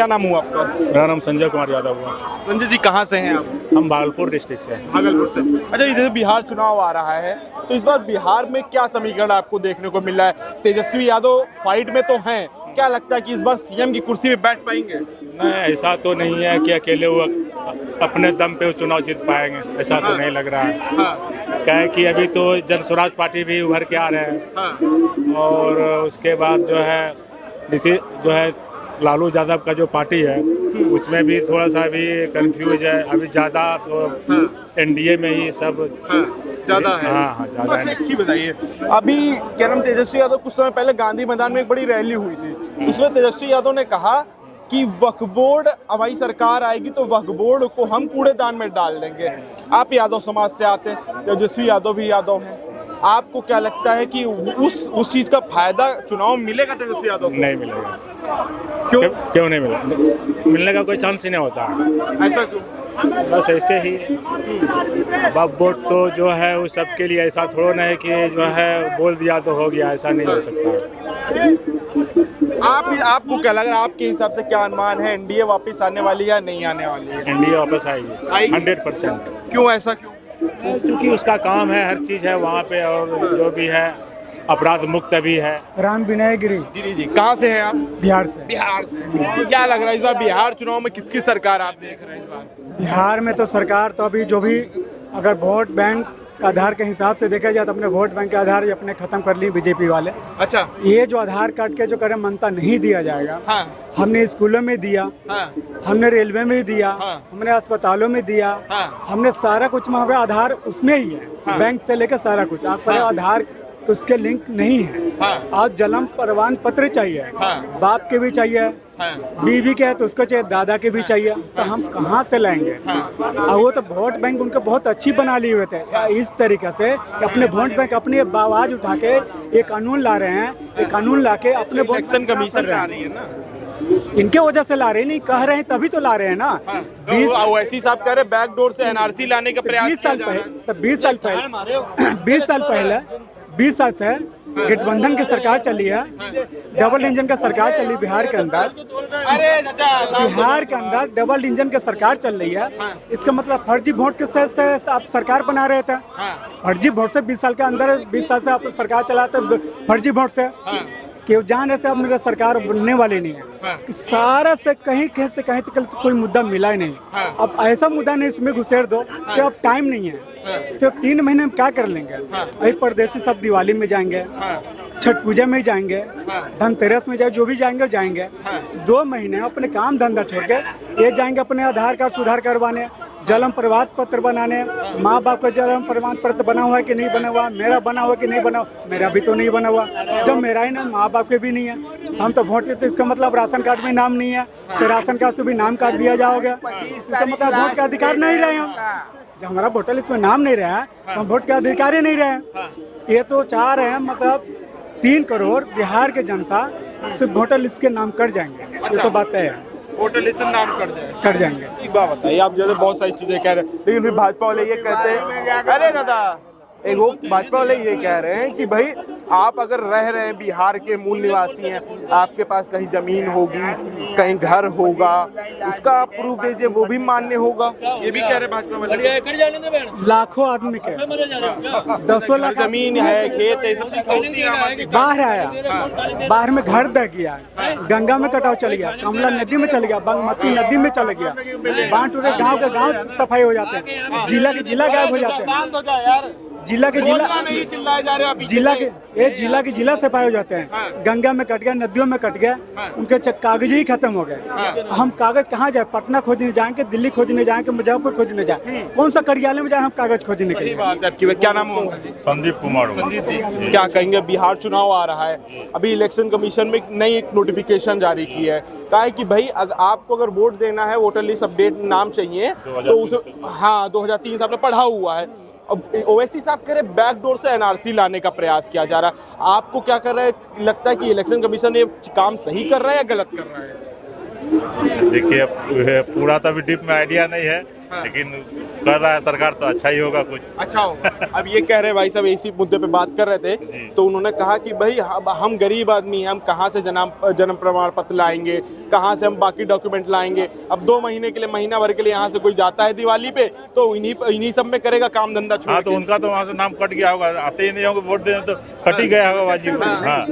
क्या नाम हुआ आपका? मेरा नाम संजय कुमार यादव हुआ। संजय जी कहाँ से हैं आप? हम भागलपुर डिस्ट्रिक्ट से हैं। भागलपुर से। अच्छा, जैसे बिहार चुनाव आ रहा है तो इस बार बिहार में क्या समीकरण आपको देखने को मिल रहा है? तेजस्वी यादव फाइट में तो हैं, क्या लगता है कि इस बार सीएम की कुर्सी पे बैठ पाएंगे? नहीं, ऐसा तो नहीं है कि अकेले वो अपने दम पे वो चुनाव जीत पाएंगे, ऐसा तो नहीं लग रहा है। हाँ क्या है कि अभी तो जन स्वराज पार्टी भी उभर के आ रहे हैं हाँ और उसके बाद जो है नीतीश जो है लालू यादव का जो पार्टी है उसमें भी थोड़ा सा अभी कंफ्यूज है। अभी ज़्यादा तो एनडीए में ही सब ज्यादा है। हाँ तो ज़्यादा अच्छा, है। एक चीज बताइए, अभी क्या नाम तेजस्वी यादव कुछ समय पहले गांधी मैदान में एक बड़ी रैली हुई थी, उसमें तेजस्वी यादव ने कहा कि वक्फ बोर्ड हमारी सरकार आएगी तो वक्फ बोर्ड को हम कूड़ेदान में डाल देंगे। आप यादव समाज से आते हैं, तेजस्वी यादव भी यादव हैं, आपको क्या लगता है कि उस चीज का फायदा चुनाव में मिलेगा तेजस्वी यादव को? नहीं मिलेगा। क्यों? क्यों नहीं मिलेगा? मिलने का कोई चांस ही नहीं होता है। ऐसा क्यों? बस ऐसे ही वक्फ बोर्ड तो जो है वो सबके लिए, ऐसा थोड़ा ना है कि जो है बोल दिया तो हो गया, ऐसा नहीं हो सकता। आपको क्या लग रहा है, आपके हिसाब से क्या अनुमान है, एनडीए वापस आने वाली है या नहीं आने वाली है? एनडीए वापस आएगी आएगी? 100%। क्यों, ऐसा क्यों? क्योंकि उसका काम है, हर चीज़ है वहाँ पे और जो भी है अपराध मुक्त भी है। राम विनय गिरी, जी, कहाँ से हैं आप? बिहार से। बिहार से। क्या लग रहा है इस बार बिहार चुनाव में किसकी सरकार आप देख रहे हैं इस बार? बिहार में तो सरकार तो अभी जो भी अगर वोट बैंक का आधार के हिसाब से देखा जाए तो अपने वोट बैंक के आधार ये अपने खत्म कर ली बीजेपी वाले। अच्छा। ये जो आधार कार्ड के जो करे मान्यता नहीं दिया जाएगा, हाँ हमने स्कूलों में दिया, हाँ हमने रेलवे में दिया, हाँ। हमने अस्पतालों में दिया, हाँ। हमने सारा कुछ वहाँ पे आधार उसमें ही है, हाँ। बैंक से लेकर सारा कुछ। आप पर आधार उसके लिंक नहीं है। हाँ। आज जन्म प्रमाण पत्र चाहिए, हाँ। बाप के भी चाहिए, हाँ बीवी के है तो उसको चाहिए, दादा के भी चाहिए, तो हम कहाँ से लाएंगे? और वो तो वोट बैंक उनके बहुत अच्छी बना लिए हुए थे। इस तरीके से अपने वोट बैंक अपनी आवाज उठा के ये कानून ला रहे हैं, ये कानून ला के अपने वोट इलेक्शन बैंक कमीशन कर आ रहे रही है ना? हैं। इनके वजह से ला रहे हैं, नहीं कह रहे हैं तभी तो ला रहे हैं ना। ओवैसी साहब कह रहे बैकडोर से एनआरसी लाने का प्रयास 20 साल किया जा रहा पहले, तो 20 साल से गठबंधन की सरकार चली है, डबल इंजन का सरकार चली बिहार के अंदर। अरे चाचा, बिहार के अंदर डबल इंजन की सरकार चल रही है। इसका मतलब फर्जी वोट के से आप सरकार बना रहे थे। फर्जी वोट से 20 साल के अंदर, 20 साल से आप सरकार चलाते फर्जी वोट से कि जान ऐसे अब मेरा सरकार बनने वाली नहीं है। कि सारा से कहीं से कहीं तक तो कोई मुद्दा मिला ही नहीं। अब ऐसा मुद्दा नहीं इसमें घुसेड़ दो कि अब टाइम नहीं है, सिर्फ 3 महीने में क्या कर लेंगे? वही परदेसी सब दिवाली में जाएंगे, छठ पूजा में जाएंगे, धनतेरस में जाए, जो भी जाएंगे जाएंगे। 2 महीने अपने काम धंधा छोड़ के ये जाएंगे अपने आधार कार्ड सुधार करवाने, जन्म प्रमाण पत्र बनाने। माँ बाप का जन्म प्रमाण पत्र बना हुआ है कि नहीं बना हुआ, मेरा बना हुआ कि नहीं बना हुआ? मेरा भी तो नहीं बना हुआ। जब मेरा ही ना, माँ बाप के भी नहीं है, हम तो वोट देते, इसका मतलब राशन कार्ड में नाम नहीं है तो राशन कार्ड से भी नाम काट दिया जाओगे, इसका मतलब वोट का अधिकार नहीं रहे हम। जब हमारा वोटर लिस्ट में नाम नहीं रहा है तो हम वोट के अधिकार ही नहीं रहे। ये तो चाह रहे हैं मतलब 3 करोड़ बिहार के जनता सिर्फ वोटर लिस्ट के नाम कट जाएंगे। ये तो बात है, वोटर लिस्ट नाम कर जाएंगे। एक बात बताइए, आप जैसे बहुत सारी चीजें कह रहे हैं लेकिन फिर भाजपा वाले ये कहते हैं, अरे दादा एक वो भाजपा वाले ये कह रहे हैं कि भाई आप अगर रह रहे हैं, बिहार के मूल निवासी हैं, आपके पास कहीं जमीन होगी, कहीं घर होगा, उसका आप प्रूफ दीजिए, वो भी मान्य होगा। ये भी कह रहे भाजपा वाले। लाखों आदमी के 10 लाख जमीन है, खेत है, सब चीज बाहर आया, बाहर में घर दह गया, गंगा में कटाव चल गया, कमला नदी में चल गया, बागमती नदी में चल गया, बांट टूटे, गांव के गांव सफाई हो जाते हैं, जिला के जिला गायब हो जाते हैं, जिला के जिला नहीं चिल्लाए जा रहे हैं, जिला के जिला सफाई हो जाते हैं। गंगा में कट गया, नदियों में कट गया, उनके कागज ही खत्म हो गए। हम कागज कहाँ जाए? पटना खोजने जाएंगे, दिल्ली खोजने जाएंगे, मुजफ्फरपुर खोजने जाए, कौन सा कार्यालय में जाए हम कागज खोजने के लिए? क्या नाम होगा? संदीप कुमार। संदीप जी, क्या कहेंगे? बिहार चुनाव आ रहा है, अभी इलेक्शन कमीशन में नई एक नोटिफिकेशन जारी की है, कहा है कि भाई आपको अगर वोट देना है, वोटर लिस्ट अपडेट नाम चाहिए तो उसे, हाँ 2003 से आपने पढ़ा हुआ है। अब ओवैसी साहब कह रहे बैकडोर से एनआरसी लाने का प्रयास किया जा रहा है, आपको क्या कर रहा है, लगता है कि इलेक्शन कमीशन ये काम सही कर रहा है या गलत कर रहा है? देखिए पूरा तो अभी डीप में आइडिया नहीं है, लेकिन कर रहा है सरकार तो अच्छा ही होगा कुछ। अच्छा होगा। अब ये कह रहे भाई साहब, इसी मुद्दे पे बात कर रहे थे, तो उन्होंने कहा कि भाई हम गरीब आदमी हैं, हम कहाँ से जन्म प्रमाण पत्र लाएंगे, कहाँ से हम बाकी डॉक्यूमेंट लाएंगे। अब 2 महीने के लिए, महीना भर के लिए यहाँ से कोई जाता है दिवाली पे, तो इन्हीं सब में करेगा काम धंधा छोड़। हाँ, तो उनका तो वहाँ से नाम कट गया होगा, आते ही नहीं होंगे वोट देने, तो कट ही गया होगा वाजिब। हाँ,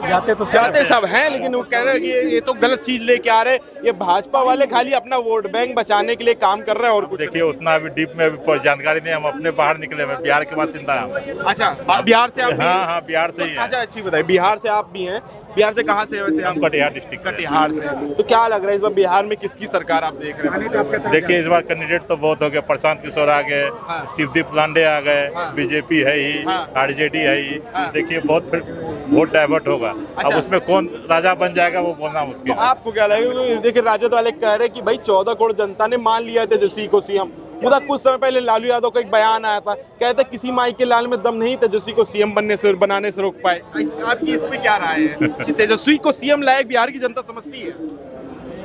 जाते सब हैं, लेकिन वो कह रहे हैं कि ये तो गलत चीज लेके आ रहे हैं। ये भाजपा वाले खाली अपना वोट बैंक बचाने के लिए काम कर रहे हैं और कुछ देखिए उतना अभी डीप में अभी जानकारी नहीं, हम अपने बाहर निकले, मैं बिहार के बासिंदा हूँ। अच्छा, बिहार से आप? हाँ, बिहार से ही है। अच्छा, अच्छी बताइए, बिहार से आप भी हैं? बिहार से कहाँ से है वैसे? हम कटिहार डिस्ट्रिक्ट, कटिहार से। तो क्या लग रहा है इस बार बिहार में किसकी सरकार आप देख रहे हैं? देखिए इस बार कैंडिडेट तो बहुत हो गए, प्रशांत किशोर आ गए, शिवदीप लांडे आ गए, बीजेपी है ही, आरजेडी है ही। देखिए बहुत फिर वोट डाइवर्ट होगा। अब उसमें कौन राजा बन जाएगा वो बोलना मुश्किल है। आपको क्या लगेगा? देखिए राजद वाले कह रहे हैं कि भाई 14 करोड़ जनता ने मान लिया तेजस्वी को सीएम। मुदा कुछ समय पहले लालू यादव का एक बयान आया था, कहते किसी माई के लाल में दम नहीं तेजस्वी को सीएम बनाने से रोक पाए। आपकी इस पे क्या राय है कि तेजस्वी को सीएम लायक बिहार की जनता समझती है?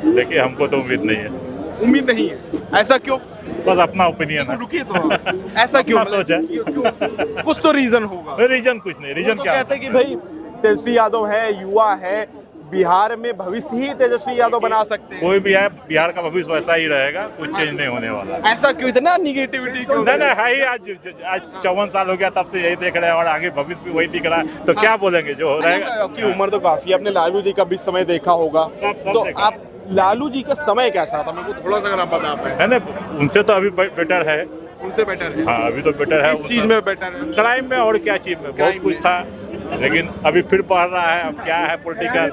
देखिए हमको तो उम्मीद नहीं है। उम्मीद नहीं है? ऐसा क्यों? बस अपना ओपिनियन है। रुकिए तो ऐसा क्यों सोच है? कुछ तो रीजन होगा। रीजन कुछ नहीं, रीजन क्या कहते हैं कि भाई तेजस्वी यादव है, युवा है, बिहार में भविष्य ही तेजस्वी यादव बना सकते हैं। कोई भी है, बिहार का भविष्य वैसा ही रहेगा, कुछ चेंज नहीं होने वाला। ऐसा क्यों? इतना निगेटिविटी क्यों? नहीं है ही। आज 54 साल हो गया तब से यही देख रहे हैं और आगे भविष्य भी वही दिख रहा है, तो क्या बोलेंगे जो हो रहेगा। आपकी उम्र तो काफी, आपने लालू जी का भी समय देखा होगा, तो आप लालू जी का समय कैसा था? मेरे को थोड़ा सा अगर आप बता पाए। है ना, उनसे तो अभी बेटर है। उनसे बेटर है? हाँ, अभी तो बेटर है। इस चीज में बेटर है? क्राइम में और क्या चीज में बहुत कुछ था, लेकिन अभी फिर बढ़ रहा है। अब क्या है पॉलिटिकल,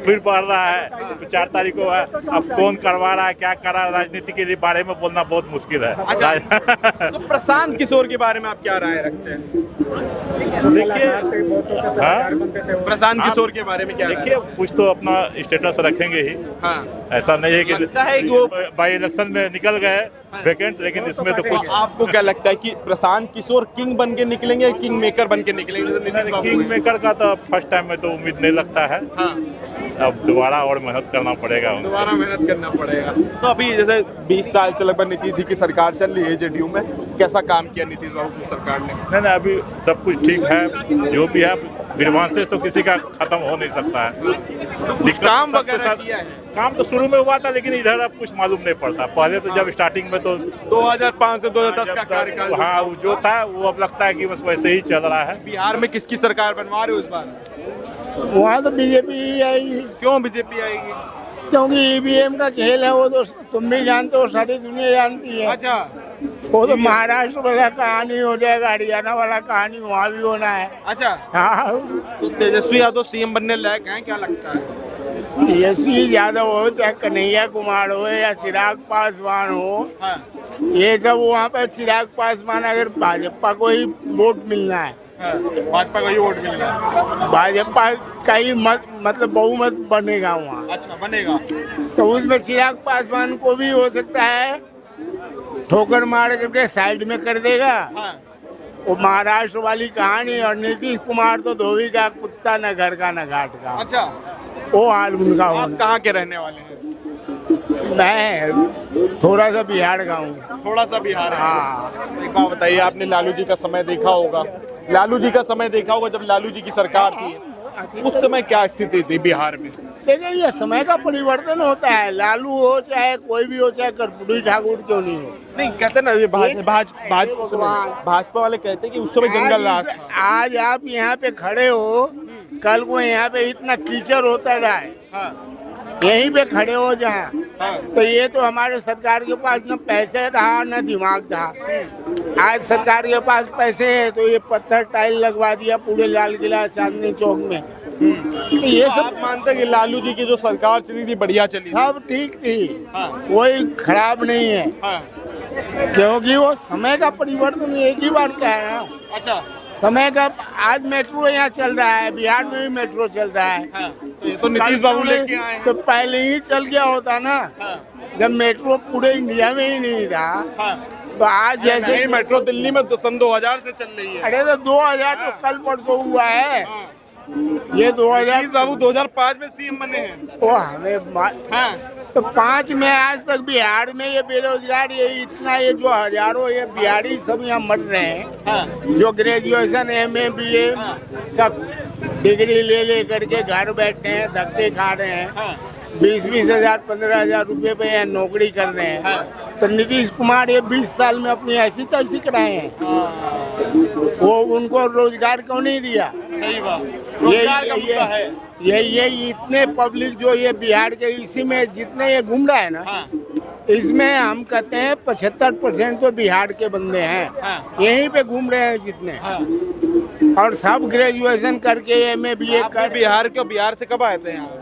फिर बढ़ रहा है। तो 4 तारीख को है, अब कौन करवा रहा है, क्या कर रहा है, राजनीति के बारे में बोलना बहुत मुश्किल है। तो प्रशांत किशोर के बारे में आप क्या राय रखते हैं? देखिए प्रशांत किशोर के बारे में क्या? देखिए कुछ तो अपना स्टेटस रखेंगे ही। ऐसा नहीं है कि वो बाई इलेक्शन में निकल गए वैकेंट, लेकिन इसमें तो कुछ। आपको क्या लगता है कि प्रशांत किशोर किंग बन के निकलेंगे, किंग मेकर बन के निकलेंगे? किंग मेकर का तो फर्स्ट टाइम में तो उम्मीद नहीं लगता है। अब दोबारा और मेहनत करना पड़ेगा, दोबारा मेहनत करना पड़ेगा। तो अभी जैसे 20 साल से लगभग नीतीश जी की सरकार चल रही है जेडीयू में, कैसा काम किया नीतीश बाबू की सरकार ने? नहीं, अभी सब कुछ ठीक है, जो भी है। वीरवांशेष तो किसी का खत्म हो नहीं सकता है। कुछ काम वगैरह किया है? काम तो शुरू में हुआ था, लेकिन इधर अब कुछ मालूम नहीं पड़ता। पहले तो जब स्टार्टिंग में तो 2005 से 2010 का कार्यकाल, हाँ, जो था वो अब लगता है कि बस वैसे ही चल रहा है। बिहार में किसकी सरकार बनवा रहे हो इस बार? वहाँ तो बीजेपी ही आएगी। क्यों बीजेपी आएगी? क्योंकि ईवीएम का खेल है, वो तो तुम भी जानते हो, सारी दुनिया जानती है। अच्छा, वो तो महाराष्ट्र वाला कहानी हो जाएगा, हरियाणा वाला कहानी वहाँ भी होना है। अच्छा, हाँ, तो तेजस्वी यादव सीएम बनने लायक हैं, क्या लगता है? तेजस्वी यादव हो, चाहे कन्हैया कुमार हो या चिराग पासवान हो, ये सब वहाँ पे चिराग पासवान, अगर भाजपा को ही वोट मिलना है, भाजपा को ही वोट मिलेगा, भाजपा का ही मतलब बहुमत बनेगा वहाँ। अच्छा, बनेगा तो उसमें चिराग पासवान को भी हो सकता है ठोकर मार करके साइड में कर देगा। वो महाराष्ट्र वाली कहानी। और नीतीश कुमार तो धोबी का कुत्ता, न घर का न घाट का। अच्छा, वो हाल उनका आप होना। कहाँ के रहने वाले हैं? मैं थोड़ा सा बिहार का हूँ। थोड़ा सा बिहार? हाँ। एक बात बताइए, आपने लालू जी का समय देखा होगा, जब लालू जी की सरकार थी, उस समय क्या स्थिति थी बिहार में? देखिए, ये समय का परिवर्तन होता है। लालू हो चाहे कोई भी हो, चाहे कर्पूरी ठाकुर क्यों नहीं हो। नहीं, कहते ना ये भाजपा वाले कहते हैं कि उस समय जंगल राज था। आज आप यहाँ पे खड़े हो, कल को यहाँ पे इतना कीचड़ होता है, यहीं पे खड़े हो जहाँ, तो ये तो हमारे सरकार के पास न पैसे था न दिमाग था। आज सरकार के पास पैसे है तो ये पत्थर टाइल लगवा दिया पूरे लाल किला चांदनी चौक में। तो ये सब आप मानते हैं कि लालू जी की जो सरकार चली थी बढ़िया चली? सब ठीक थी, कोई खराब नहीं है, क्योंकि वो समय का परिवर्तन एक ही बात का है ना। अच्छा, समय का। आज मेट्रो यहाँ चल रहा है, बिहार में भी मेट्रो चल रहा है। तो ये तो नीतीश बाबू लेके आए हैं। तो पहले ही चल गया होता ना, जब मेट्रो पूरे इंडिया में ही नहीं था। तो आज जैसे मेट्रो दिल्ली में तो सन 2000 से चल रही है। अरे तो 2000 तो कल परसों हुआ है। ये 2000 बाबू 2005 में सीएम बने हैं। वो हमें तो 5 में आज तक बिहार में ये बेरोजगार ये इतना ये जो हजारों ये बिहारी सब यहाँ मर रहे हैं, जो ग्रेजुएशन MA BA का डिग्री ले करके घर बैठे हैं, धक्के खा रहे हैं, 20-20 हजार 15 हजार रुपये पे यहाँ नौकरी कर रहे हैं। तो नीतीश कुमार ये 20 साल में अपनी ऐसी तैसी कराए हैं, वो उनको रोजगार क्यों नहीं दिया? सही बात, ये इतने पब्लिक जो ये बिहार के इसी में जितने ये घूम रहा है ना, इसमें हम कहते हैं 75% तो बिहार के बंदे हैं, यहीं पे घूम रहे हैं जितने, और सब ग्रेजुएशन करके MA BA कर। बिहार से कब आए थे यहाँ?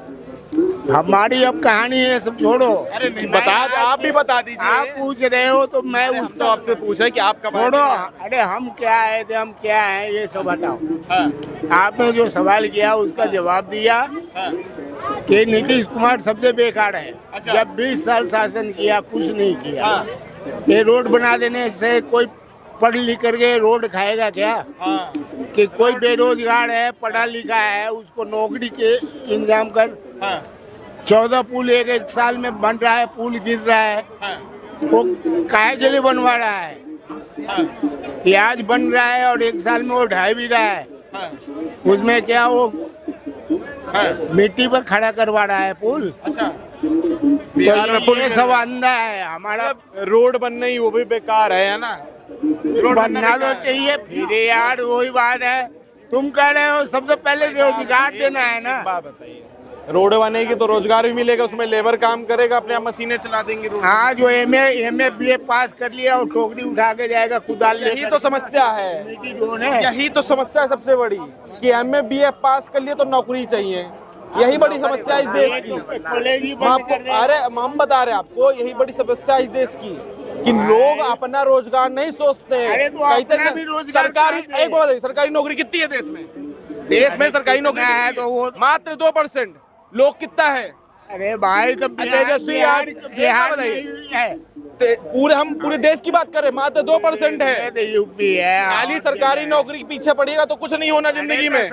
हमारी अब कहानी है, सब छोड़ो। अरे नहीं बता, आप भी बता दीजिए। आप पूछ रहे हो तो मैं उसको आपसे पूछा कि आप कब आए छोड़ो। थे? अरे हम क्या आए थे, हम क्या हैं, ये सब हटाओ। आपने जो सवाल किया उसका जवाब दिया कि नीतीश कुमार सबसे बेकार है। जब 20 साल शासन किया कुछ नहीं किया। ये रोड बना देने से कोई पढ़ लिख करके रोड खाएगा क्या? कि कोई बेरोजगार है, पढ़ा लिखा है, उसको नौकरी के इंतजाम कर। 14 पुल एक साल में बन रहा है, पुल गिर रहा है, वो काहे के लिए बनवा रहा है? ये आज बन रहा है और 1 साल में वो ढाई भी रहा है, उसमें क्या वो मिट्टी पर खड़ा करवा रहा है पुल। बिहार में पुल ये सब अंधा है हमारा। रोड बनना ही वो भी बेकार है ना? बनना तो चाहिए, फिर यार वही बात है, तुम कह रहे हो सबसे पहले रोजगार देना है ना। बात बताइए, रोड बनेगी तो रोजगार भी मिलेगा, उसमें लेबर काम करेगा, अपने आप मशीनें चला देंगी। हाँ, जो MA BA पास कर लिया और टोकरी उठा के जाएगा कुदाल ले। यही तो समस्या है, यही तो समस्या है सबसे बड़ी कि MA BA पास कर लिए तो नौकरी चाहिए। यही बड़ी समस्या है इस देश की। अरे हम बता रहे हैं आपको, यही बड़ी समस्या है इस देश की कि लोग अपना रोजगार नहीं सोचते हैं। सरकारी नौकरी कितनी है देश में? देश में सरकारी नौकरी है तो वो मात्र 2%। लोग कितना है? अरे भाई तो तेजस्वी बिहार हम पूरे देश की बात करें, मात्र 2% है। यूपी है। खाली सरकारी नौकरी के पीछे पड़ेगा तो कुछ नहीं होना जिंदगी में।